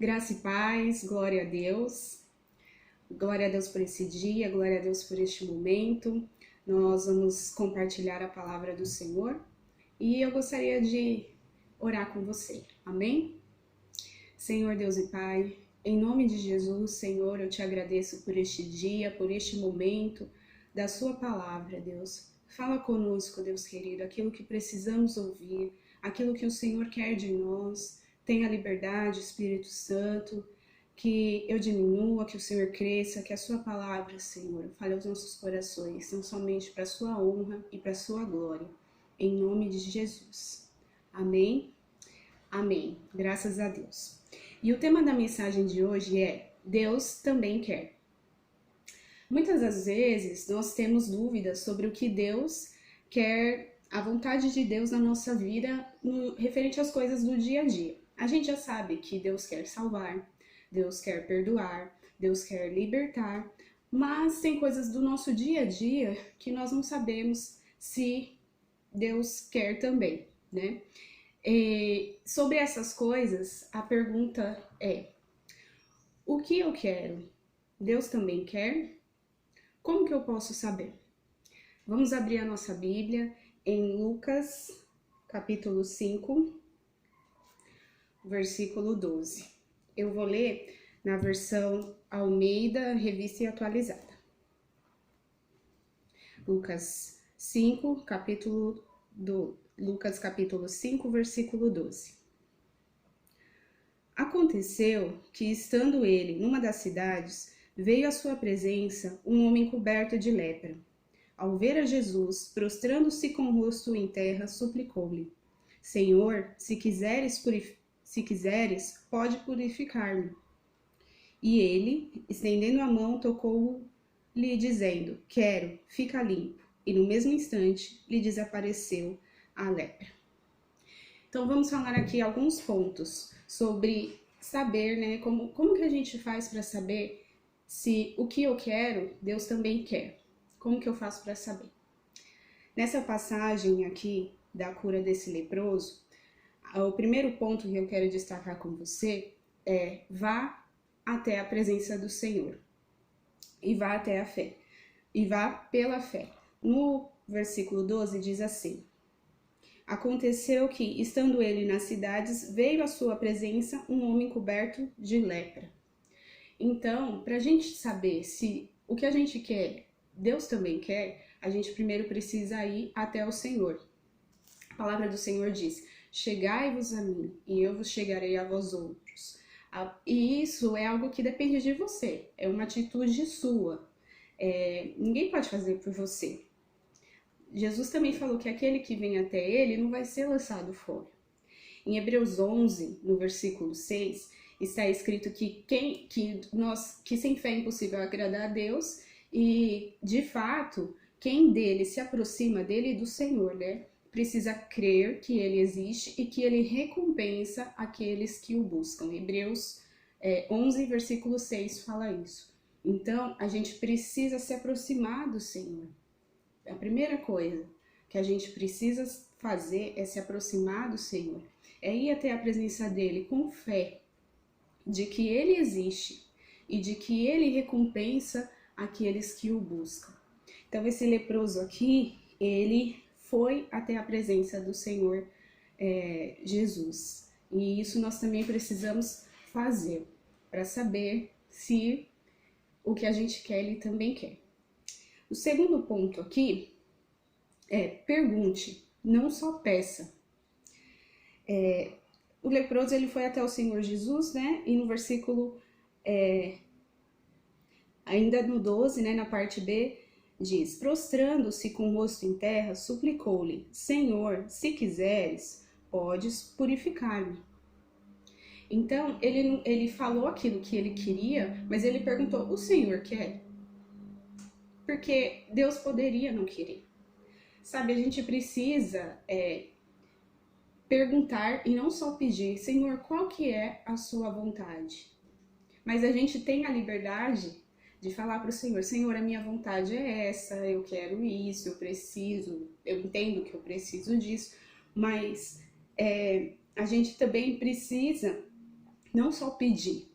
Graça e paz, glória a Deus. Glória a Deus por esse dia, glória a Deus por este momento. Nós vamos compartilhar a palavra do Senhor e eu gostaria de orar com você. Amém? Senhor Deus e Pai, em nome de Jesus, Senhor, eu te agradeço por este dia, por este momento da sua palavra, Deus. Fala conosco, Deus querido, aquilo que precisamos ouvir, aquilo que o Senhor quer de nós. Tenha liberdade, Espírito Santo, que eu diminua, que o Senhor cresça, que a sua palavra, Senhor, fale aos nossos corações, não somente para a sua honra e para a sua glória. Em nome de Jesus. Amém? Amém. Graças a Deus. E o tema da mensagem de hoje é Deus também quer. Muitas das vezes nós temos dúvidas sobre o que Deus quer, a vontade de Deus na nossa vida, referente às coisas do dia a dia. A gente já sabe que Deus quer salvar, Deus quer perdoar, Deus quer libertar, mas tem coisas do nosso dia a dia que nós não sabemos se Deus quer também, né? E sobre essas coisas, a pergunta é: o que eu quero? Deus também quer? Como que eu posso saber? Vamos abrir a nossa Bíblia em Lucas, capítulo 5, versículo 12. Eu vou ler na versão Almeida, Revista e Atualizada. Lucas 5, capítulo 5, versículo 12. Aconteceu que, estando ele numa das cidades, veio à sua presença um homem coberto de lepra. Ao ver a Jesus, prostrando-se com o rosto em terra, suplicou-lhe: Senhor, se quiseres, pode purificar-me. E ele, estendendo a mão, tocou-lhe, dizendo: Quero, fica limpo. E no mesmo instante lhe desapareceu a lepra. Então vamos falar aqui alguns pontos sobre saber, né? Como que a gente faz para saber se o que eu quero, Deus também quer. Como que eu faço para saber? Nessa passagem aqui da cura desse leproso, o primeiro ponto que eu quero destacar com você é: vá até a presença do Senhor e vá até a fé, e vá pela fé. No versículo 12 diz assim: Aconteceu que, estando ele nas cidades, veio à sua presença um homem coberto de lepra. Então, para a gente saber se o que a gente quer, Deus também quer, a gente primeiro precisa ir até o Senhor. A palavra do Senhor diz: Chegai-vos a mim, e eu vos chegarei a vós outros. E isso é algo que depende de você, é uma atitude sua. Ninguém pode fazer por você. Jesus também falou que aquele que vem até ele não vai ser lançado fora. Em Hebreus 11, no versículo 6, está escrito que sem fé é impossível agradar a Deus, e de fato, quem dele se aproxima dele e do Senhor, né, precisa crer que ele existe e que ele recompensa aqueles que o buscam. Hebreus 11, versículo 6 fala isso. Então, a gente precisa se aproximar do Senhor. A primeira coisa que a gente precisa fazer é se aproximar do Senhor, é ir até a presença dele com fé de que ele existe e de que ele recompensa aqueles que o buscam. Então esse leproso aqui, ele foi até a presença do Senhor Jesus. E isso nós também precisamos fazer para saber se o que a gente quer, ele também quer. O segundo ponto aqui é: pergunte, não só peça. O leproso, ele foi até o Senhor Jesus, né? E no versículo, ainda no 12, né, na parte B, diz: Prostrando-se com o rosto em terra, suplicou-lhe: Senhor, se quiseres, podes purificar-me. Então, ele falou aquilo que ele queria, mas ele perguntou: o Senhor quer? Porque Deus poderia não querer. Sabe, a gente precisa perguntar e não só pedir: Senhor, qual que é a sua vontade? Mas a gente tem a liberdade de falar para o Senhor: Senhor, a minha vontade é essa, eu quero isso, eu preciso, eu entendo que eu preciso disso, mas a gente também precisa não só pedir.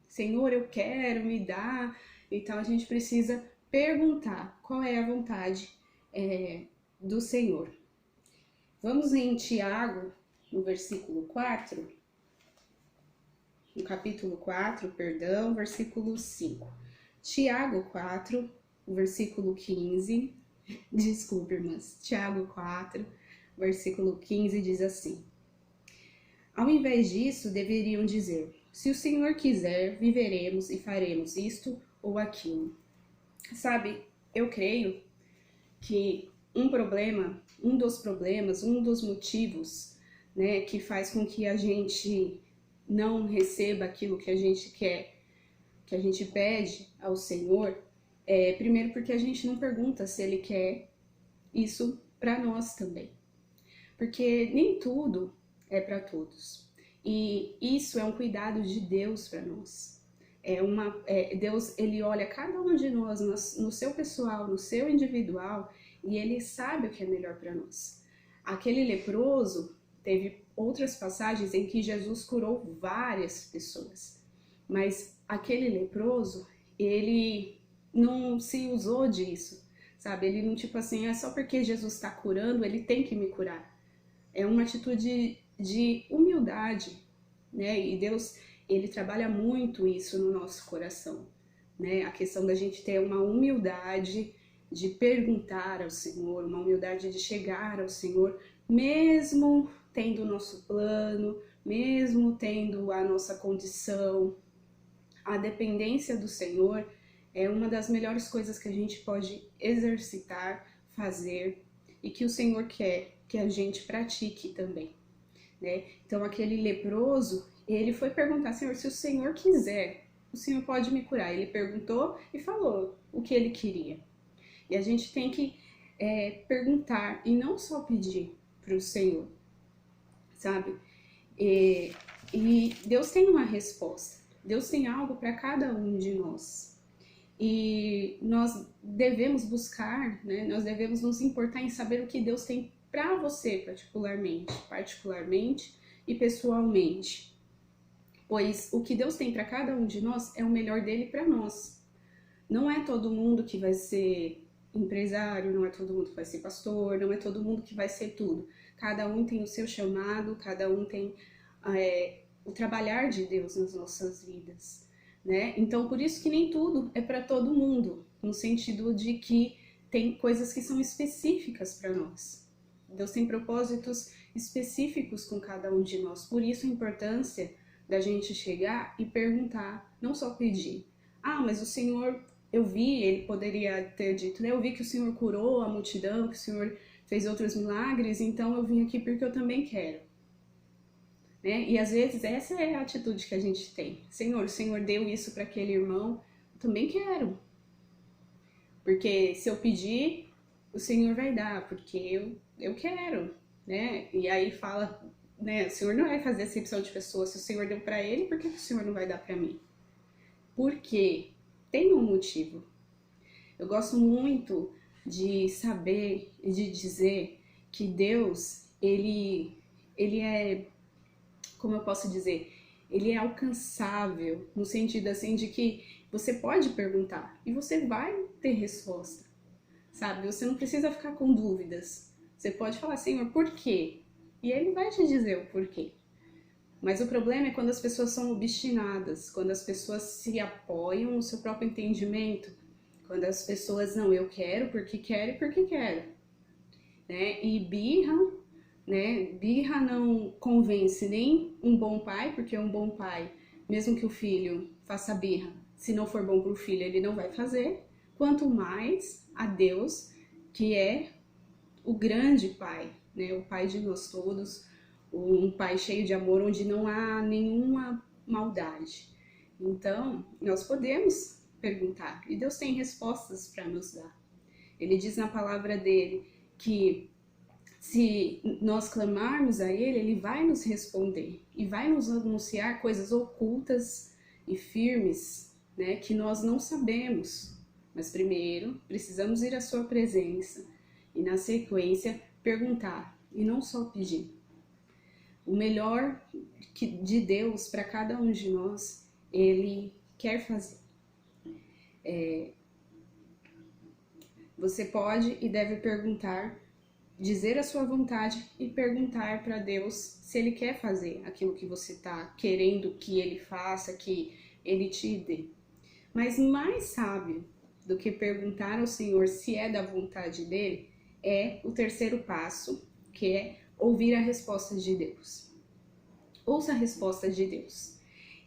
Senhor, eu quero, me dá. Então a gente precisa perguntar qual é a vontade do Senhor. Vamos em Tiago, no versículo 4, no capítulo 4, perdão, versículo 5. Tiago 4, versículo 15, desculpe, irmãs, Tiago 4, versículo 15 diz assim: ao invés disso, deveriam dizer: se o Senhor quiser, viveremos e faremos isto ou aquilo. Sabe, eu creio que um dos motivos, né, que faz com que a gente não receba aquilo que a gente quer, que a gente pede ao Senhor, primeiro porque a gente não pergunta se Ele quer isso para nós também. Porque nem tudo é para todos. E isso é um cuidado de Deus para nós. Deus, ele olha cada um de nós no seu pessoal, no seu individual, e ele sabe o que é melhor para nós. Aquele leproso, teve outras passagens em que Jesus curou várias pessoas, mas aquele leproso, ele não se usou disso, sabe? Ele não, tipo assim, é só porque Jesus está curando, ele tem que me curar. É uma atitude de humildade, né? E Deus, ele trabalha muito isso no nosso coração, né? A questão da gente ter uma humildade de perguntar ao Senhor, uma humildade de chegar ao Senhor, mesmo tendo o nosso plano, mesmo tendo a nossa condição. A dependência do Senhor é uma das melhores coisas que a gente pode exercitar, fazer, e que o Senhor quer que a gente pratique também, né? Então aquele leproso, ele foi perguntar: Senhor, se o Senhor quiser, o Senhor pode me curar. Ele perguntou e falou o que ele queria. E a gente tem que perguntar e não só pedir para o Senhor, sabe? E Deus tem uma resposta. Deus tem algo para cada um de nós. E nós devemos buscar, né? Nós devemos nos importar em saber o que Deus tem para você particularmente e pessoalmente. Pois o que Deus tem para cada um de nós é o melhor dele para nós. Não é todo mundo que vai ser empresário, não é todo mundo que vai ser pastor, não é todo mundo que vai ser tudo. Cada um tem o seu chamado, cada um tem o trabalhar de Deus nas nossas vidas, né? Então, por isso que nem tudo é para todo mundo, no sentido de que tem coisas que são específicas para nós. Deus tem propósitos específicos com cada um de nós. Por isso a importância da gente chegar e perguntar, não só pedir. Ah, mas o Senhor, eu vi, ele poderia ter dito, né? Eu vi que o Senhor curou a multidão, que o Senhor fez outros milagres, então eu vim aqui porque eu também quero. Né? E às vezes essa é a atitude que a gente tem. Senhor, o Senhor deu isso para aquele irmão, eu também quero. Porque se eu pedir, o Senhor vai dar, porque eu quero, né? E aí fala, né? O Senhor não vai fazer acepção de pessoas. Se o Senhor deu para ele, por que o Senhor não vai dar para mim? Porque tem um motivo. Eu gosto muito de saber e de dizer que Deus, ele é, como eu posso dizer, ele é alcançável, no sentido assim de que você pode perguntar e você vai ter resposta, sabe? Você não precisa ficar com dúvidas. Você pode falar, Senhor, por quê? E ele vai te dizer o porquê. Mas o problema é quando as pessoas são obstinadas, quando as pessoas se apoiam no seu próprio entendimento, quando as pessoas, não, eu quero porque quero e porque quero, né? E birra, né? Birra não convence nem um bom pai, porque um bom pai, mesmo que o filho faça birra, se não for bom para o filho, ele não vai fazer, quanto mais a Deus, que é o grande pai, né? O pai de nós todos, um pai cheio de amor, onde não há nenhuma maldade. Então, nós podemos perguntar, e Deus tem respostas para nos dar. Ele diz na palavra dele que se nós clamarmos a ele, ele vai nos responder e vai nos anunciar coisas ocultas e firmes, né, que nós não sabemos. Mas primeiro, precisamos ir à sua presença e na sequência perguntar e não só pedir. O melhor de Deus para cada um de nós, Ele quer fazer. Você pode e deve perguntar, dizer a sua vontade e perguntar para Deus se Ele quer fazer aquilo que você está querendo que Ele faça, que Ele te dê. Mas mais sábio do que perguntar ao Senhor se é da vontade dEle, é o terceiro passo, que é ouvir a resposta de Deus. Ouça a resposta de Deus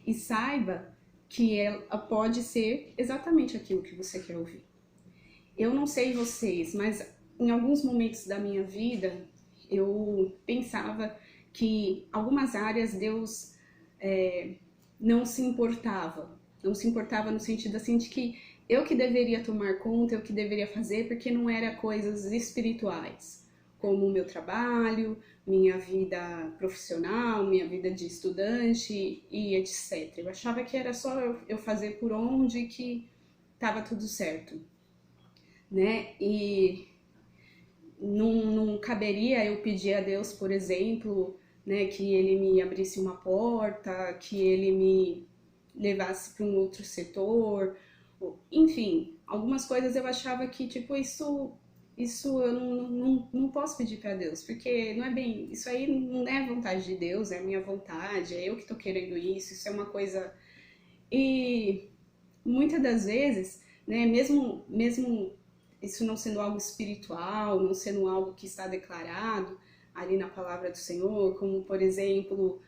e saiba que ela pode ser exatamente aquilo que você quer ouvir. Eu não sei vocês, mas em alguns momentos da minha vida, eu pensava que algumas áreas Deus não se importava. Não se importava no sentido assim de que eu que deveria tomar conta, eu que deveria fazer, porque não era coisas espirituais, como o meu trabalho, minha vida profissional, minha vida de estudante e etc. Eu achava que era só eu fazer por onde que estava tudo certo, né? E não caberia eu pedir a Deus, por exemplo, né, que Ele me abrisse uma porta, que Ele me levasse para um outro setor, enfim, algumas coisas eu achava que, tipo, isso eu não posso pedir para Deus, porque não é bem, isso aí não é vontade de Deus, é a minha vontade, é eu que tô querendo isso é uma coisa. E muitas das vezes, né, mesmo isso não sendo algo espiritual, não sendo algo que está declarado ali na palavra do Senhor, como por exemplo,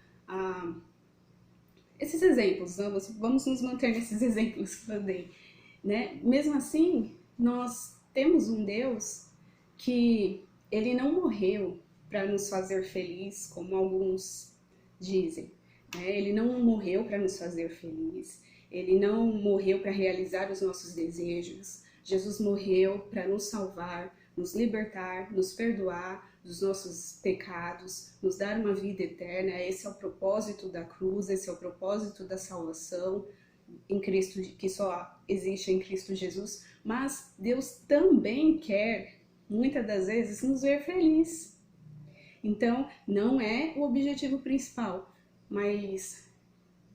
esses exemplos, vamos nos manter nesses exemplos que eu dei, né? Mesmo assim, nós temos um Deus que Ele não morreu para nos fazer feliz, como alguns dizem, né? Ele não morreu para nos fazer feliz, Ele não morreu para realizar os nossos desejos. Jesus morreu para nos salvar, nos libertar, nos perdoar dos nossos pecados, nos dar uma vida eterna. Esse é o propósito da cruz, esse é o propósito da salvação em Cristo, que só existe em Cristo Jesus. Mas Deus também quer, muitas das vezes, nos ver felizes. Então, não é o objetivo principal, mas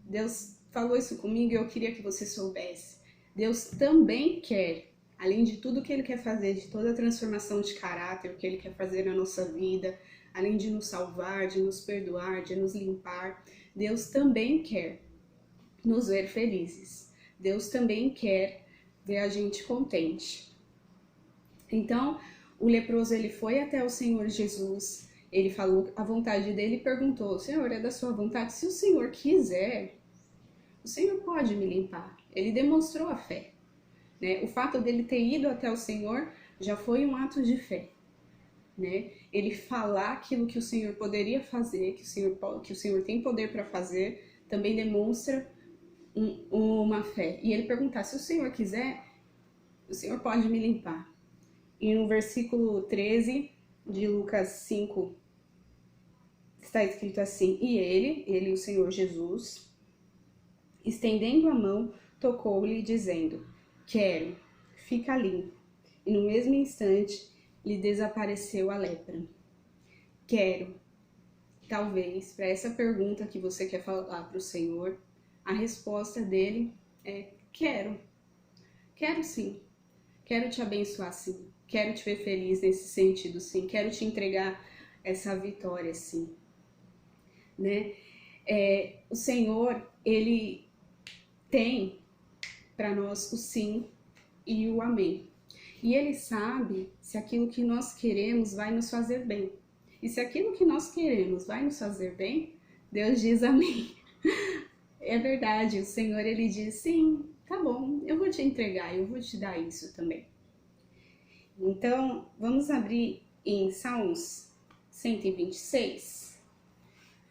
Deus falou isso comigo e eu queria que você soubesse. Deus também quer, além de tudo que Ele quer fazer, de toda a transformação de caráter que Ele quer fazer na nossa vida, além de nos salvar, de nos perdoar, de nos limpar, Deus também quer nos ver felizes. Deus também quer ver a gente contente. Então, o leproso ele foi até o Senhor Jesus, ele falou a vontade dele e perguntou: Senhor, é da sua vontade? Se o Senhor quiser, o Senhor pode me limpar. Ele demonstrou a fé, né? O fato dele ter ido até o Senhor já foi um ato de fé, né? Ele falar aquilo que o Senhor poderia fazer, que o Senhor tem poder para fazer, também demonstra uma fé. E ele perguntar: se o Senhor quiser, o Senhor pode me limpar. E no versículo 13 de Lucas 5, está escrito assim: e ele, o Senhor Jesus, estendendo a mão, tocou-lhe, dizendo: quero, fica limpo. E no mesmo instante lhe desapareceu a lepra. Quero. Talvez, para essa pergunta que você quer falar para o Senhor, a resposta dele é: quero. Quero sim. Quero te abençoar sim. Quero te ver feliz nesse sentido sim. Quero te entregar essa vitória sim. Né? O Senhor, Ele tem para nós o sim e o amém. E Ele sabe se aquilo que nós queremos vai nos fazer bem. E se aquilo que nós queremos vai nos fazer bem, Deus diz amém. É verdade, o Senhor ele diz: sim, tá bom, eu vou te entregar, eu vou te dar isso também. Então, vamos abrir em Salmos 126.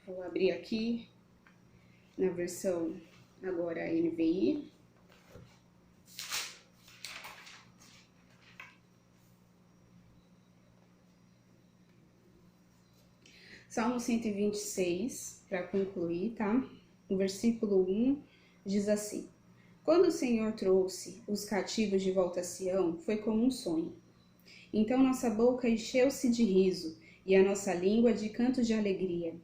Vou abrir aqui na versão agora NVI. Salmo 126, para concluir, tá? O versículo 1 diz assim: quando o Senhor trouxe os cativos de volta a Sião, foi como um sonho. Então nossa boca encheu-se de riso e a nossa língua de cantos de alegria.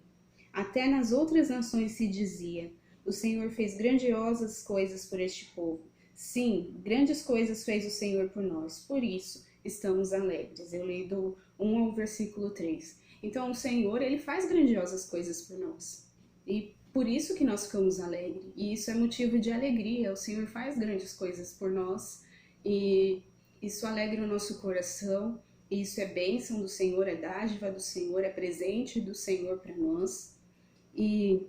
Até nas outras nações se dizia: o Senhor fez grandiosas coisas por este povo. Sim, grandes coisas fez o Senhor por nós, por isso estamos alegres. Eu leio do 1 ao versículo 3. Então o Senhor, ele faz grandiosas coisas por nós. E por isso que nós ficamos alegres. E isso é motivo de alegria. O Senhor faz grandes coisas por nós. E isso alegra o nosso coração. Isso é bênção do Senhor, é dádiva do Senhor, é presente do Senhor para nós. E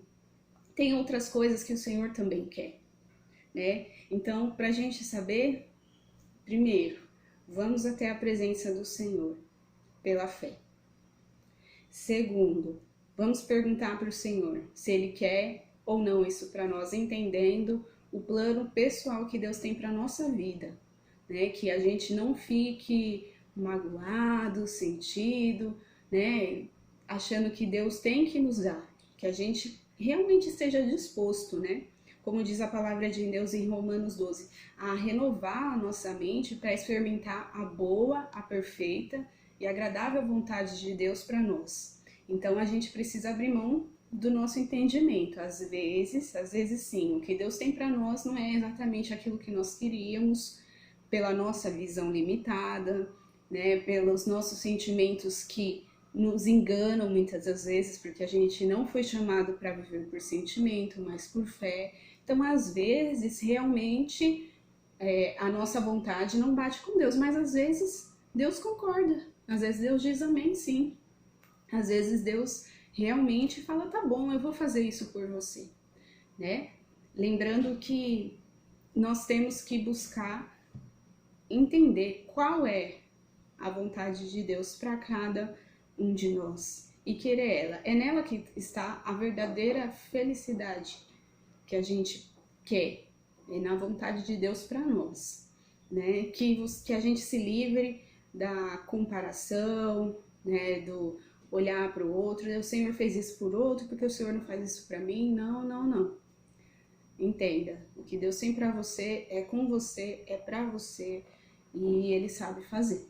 tem outras coisas que o Senhor também quer, né? Então, para a gente saber, primeiro, vamos até a presença do Senhor pela fé. Segundo, vamos perguntar para o Senhor se Ele quer ou não isso para nós, entendendo o plano pessoal que Deus tem para a nossa vida, né? Que a gente não fique magoado, sentido, né? Achando que Deus tem que nos dar, que a gente realmente esteja disposto, né? Como diz a palavra de Deus em Romanos 12, a renovar a nossa mente para experimentar a boa, a perfeita e agradável vontade de Deus para nós. Então a gente precisa abrir mão do nosso entendimento. Às vezes sim, o que Deus tem para nós não é exatamente aquilo que nós queríamos, pela nossa visão limitada, né? Pelos nossos sentimentos que nos enganam muitas das vezes, porque a gente não foi chamado para viver por sentimento, mas por fé. Então, às vezes, realmente, a nossa vontade não bate com Deus, mas às vezes Deus concorda. Às vezes Deus diz amém, sim. Às vezes Deus realmente fala, tá bom, eu vou fazer isso por você, né? Lembrando que nós temos que buscar entender qual é a vontade de Deus para cada um de nós e querer ela. É nela que está a verdadeira felicidade que a gente quer, é na vontade de Deus para nós, né? Que a gente se livre da comparação, né? Do olhar para o outro, o Senhor fez isso por outro, porque o Senhor não faz isso para mim. Não, não, não. Entenda, o que Deus tem para você é com você, é para você, e Ele sabe fazer.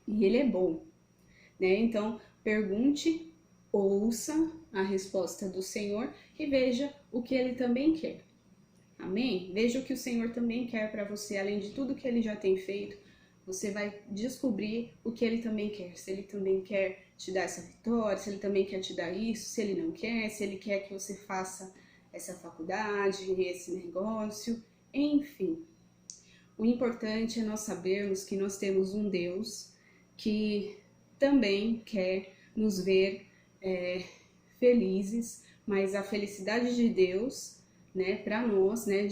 E Ele é bom, né? Então, pergunte, ouça a resposta do Senhor e veja o que Ele também quer. Amém? Veja o que o Senhor também quer para você, além de tudo que Ele já tem feito. Você vai descobrir o que Ele também quer. Se Ele também quer te dar essa vitória, se Ele também quer te dar isso, se Ele não quer, se Ele quer que você faça essa faculdade, esse negócio, enfim. O importante é nós sabermos que nós temos um Deus que também quer nos ver felizes, mas a felicidade de Deus, né, para nós, né,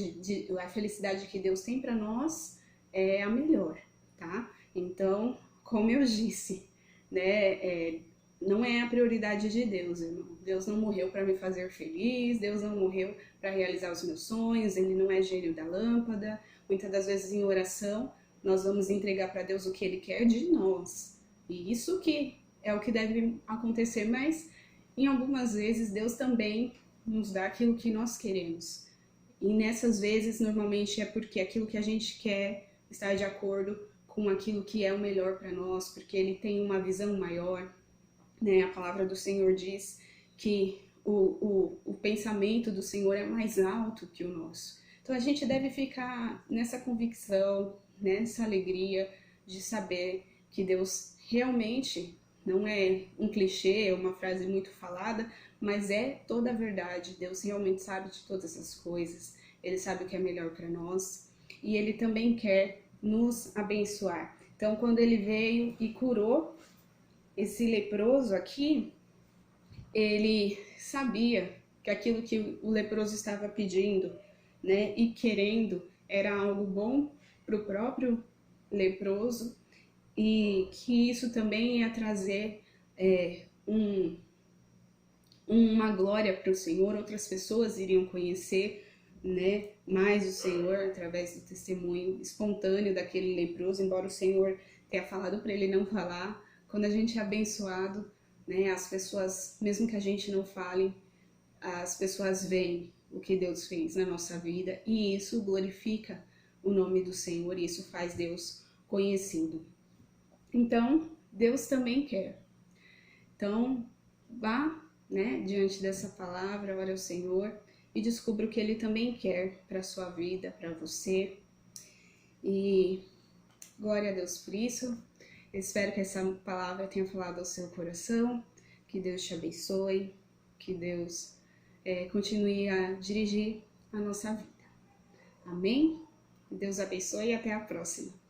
a felicidade que Deus tem para nós é a melhor, tá? Então, como eu disse, né, não é a prioridade de Deus, irmão. Deus não morreu para me fazer feliz, Deus não morreu para realizar os meus sonhos, Ele não é gênio da lâmpada. Muitas das vezes em oração, nós vamos entregar para Deus o que Ele quer de nós. E isso que é o que deve acontecer, mas em algumas vezes Deus também nos dá aquilo que nós queremos. E nessas vezes, normalmente é porque aquilo que a gente quer está de acordo com aquilo que é o melhor para nós, porque Ele tem uma visão maior, né? A palavra do Senhor diz que o pensamento do Senhor é mais alto que o nosso. Então a gente deve ficar nessa convicção, nessa alegria de saber que Deus realmente não é um clichê, é uma frase muito falada, mas é toda a verdade. Deus realmente sabe de todas essas coisas, Ele sabe o que é melhor para nós e Ele também quer nos abençoar. Então, quando Ele veio e curou esse leproso aqui, Ele sabia que aquilo que o leproso estava pedindo, né, e querendo era algo bom para o próprio leproso e que isso também ia trazer uma glória para o Senhor. Outras pessoas iriam conhecer, né, mais o Senhor através do testemunho espontâneo daquele leproso, embora o Senhor tenha falado para ele não falar. Quando a gente é abençoado, né, as pessoas, mesmo que a gente não fale, as pessoas veem o que Deus fez na nossa vida e isso glorifica o nome do Senhor e isso faz Deus conhecido. Então, Deus também quer. Então, vá, né, diante dessa palavra, ore ao Senhor e descubra o que Ele também quer para a sua vida, para você. E glória a Deus por isso. Eu espero que essa palavra tenha falado ao seu coração, que Deus te abençoe, que Deus continue a dirigir a nossa vida. Amém? Deus abençoe e até a próxima.